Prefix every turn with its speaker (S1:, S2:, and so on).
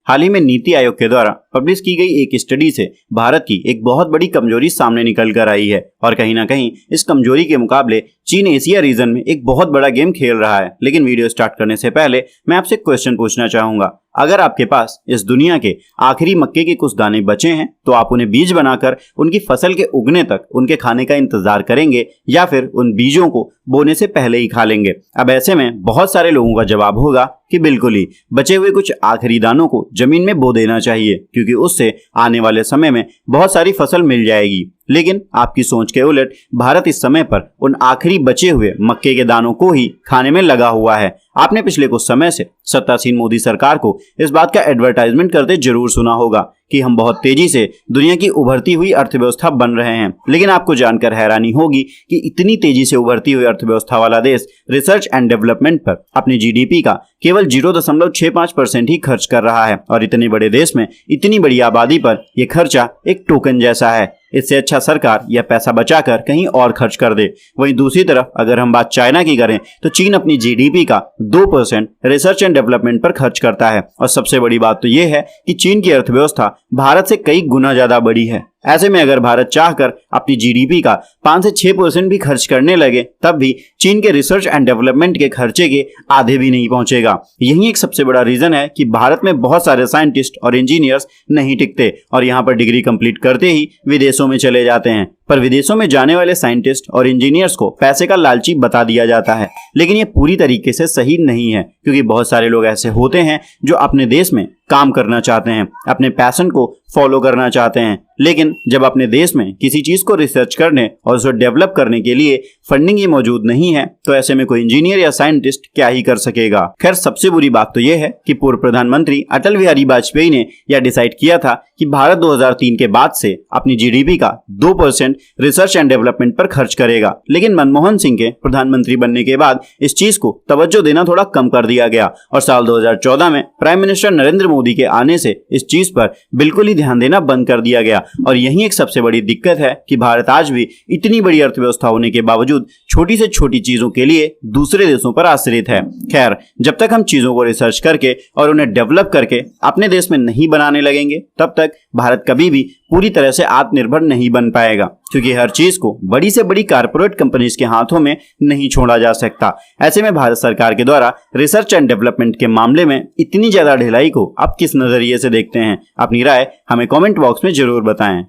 S1: हाल ही में नीति आयोग के द्वारा पब्लिश की गई एक स्टडी से भारत की एक बहुत बड़ी कमजोरी सामने निकल कर आई है और कहीं ना कहीं इस कमजोरी के मुकाबले चीन एशिया रीजन में एक बहुत बड़ा गेम खेल रहा है। लेकिन वीडियो स्टार्ट करने से पहले मैं आपसे क्वेश्चन पूछना चाहूंगा, अगर आपके पास इस दुनिया के आखिरी मक्के के कुछ दाने बचे हैं तो आप उन्हें बीज बनाकर उनकी फसल के उगने तक उनके खाने का इंतजार करेंगे या फिर उन बीजों को बोने से पहले ही खा लेंगे? अब ऐसे में बहुत सारे लोगों का जवाब होगा कि बिल्कुल ही बचे हुए कुछ आखिरी दानों को जमीन में बो देना चाहिए, क्योंकि उससे आने वाले समय में बहुत सारी फसल मिल जाएगी। लेकिन आपकी सोच के उलट भारत इस समय पर उन आखिरी बचे हुए मक्के के दानों को ही खाने में लगा हुआ है। आपने पिछले कुछ समय से सत्तासीन मोदी सरकार को इस बात का एडवर्टाइजमेंट करते जरूर सुना होगा कि हम बहुत तेजी से दुनिया की उभरती हुई अर्थव्यवस्था बन रहे हैं। लेकिन आपको जानकर हैरानी होगी कि इतनी तेजी से उभरती हुई अर्थव्यवस्था वाला देश रिसर्च एंड डेवलपमेंट पर अपनी जीडीपी का केवल 0.65% ही खर्च कर रहा है और इतने बड़े देश में इतनी बड़ी आबादी पर यह खर्चा एक टोकन जैसा है। इससे अच्छा सरकार यह पैसा बचाकर कहीं और खर्च कर दे। वहीं दूसरी तरफ अगर हम बात चाइना की करें तो चीन अपनी जीडीपी का 2% रिसर्च एंड डेवलपमेंट पर खर्च करता है और सबसे बड़ी बात तो यह है कि चीन की अर्थव्यवस्था भारत से कई गुना ज्यादा बड़ी है। ऐसे में अगर भारत चाहकर अपनी जीडीपी का 5 से 6% भी खर्च करने लगे तब भी चीन के रिसर्च एंड डेवलपमेंट के खर्चे के आधे भी नहीं पहुंचेगा। यही एक सबसे बड़ा रीजन है कि भारत में बहुत सारे साइंटिस्ट और इंजीनियर्स नहीं टिकते और यहाँ पर डिग्री कंप्लीट करते ही विदेशों में चले जाते हैं। पर विदेशों में जाने वाले साइंटिस्ट और इंजीनियर्स को पैसे का लालची बता दिया जाता है, लेकिन ये पूरी तरीके से सही नहीं है, क्योंकि बहुत सारे लोग ऐसे होते हैं जो अपने देश में काम करना चाहते हैं, अपने पैशन को फॉलो करना चाहते हैं, लेकिन जब अपने देश में किसी चीज को रिसर्च करने और उसे डेवलप करने के लिए फंडिंग ही मौजूद नहीं है तो ऐसे में कोई इंजीनियर या साइंटिस्ट क्या ही कर सकेगा। खैर, सबसे बुरी बात तो यह है कि पूर्व प्रधानमंत्री अटल बिहारी वाजपेयी ने यह डिसाइड किया था कि भारत 2003 के बाद से अपनी जीडीपी का 2% रिसर्च एंड डेवलपमेंट पर खर्च करेगा। लेकिन मनमोहन सिंह के प्रधानमंत्री बनने के बाद इस चीज को तवज्जो देना थोड़ा कम कर दिया गया और साल 2014 में प्राइम मिनिस्टर नरेंद्र मोदी के आने से इस चीज पर बिल्कुल ही ध्यान देना बंद कर दिया गया। और यही एक सबसे बड़ी दिक्कत है कि भारत आज भी इतनी बड़ी अर्थव्यवस्था होने के बावजूद छोटी से छोटी चीजों के लिए दूसरे देशों पर आश्रित है। खैर, जब तक हम चीजों को रिसर्च करके और उन्हें डेवलप करके अपने देश में नहीं बनाने लगेंगे तब तक भारत कभी भी पूरी तरह से आत्मनिर्भर नहीं बन पाएगा, क्योंकि हर चीज को बड़ी से बड़ी कारपोरेट कंपनीज के हाथों में नहीं छोड़ा जा सकता। ऐसे में भारत सरकार के द्वारा रिसर्च एंड डेवलपमेंट के मामले में इतनी ज्यादा ढिलाई को आप किस नजरिए से देखते हैं? अपनी राय हमें कमेंट बॉक्स में जरूर बताएं।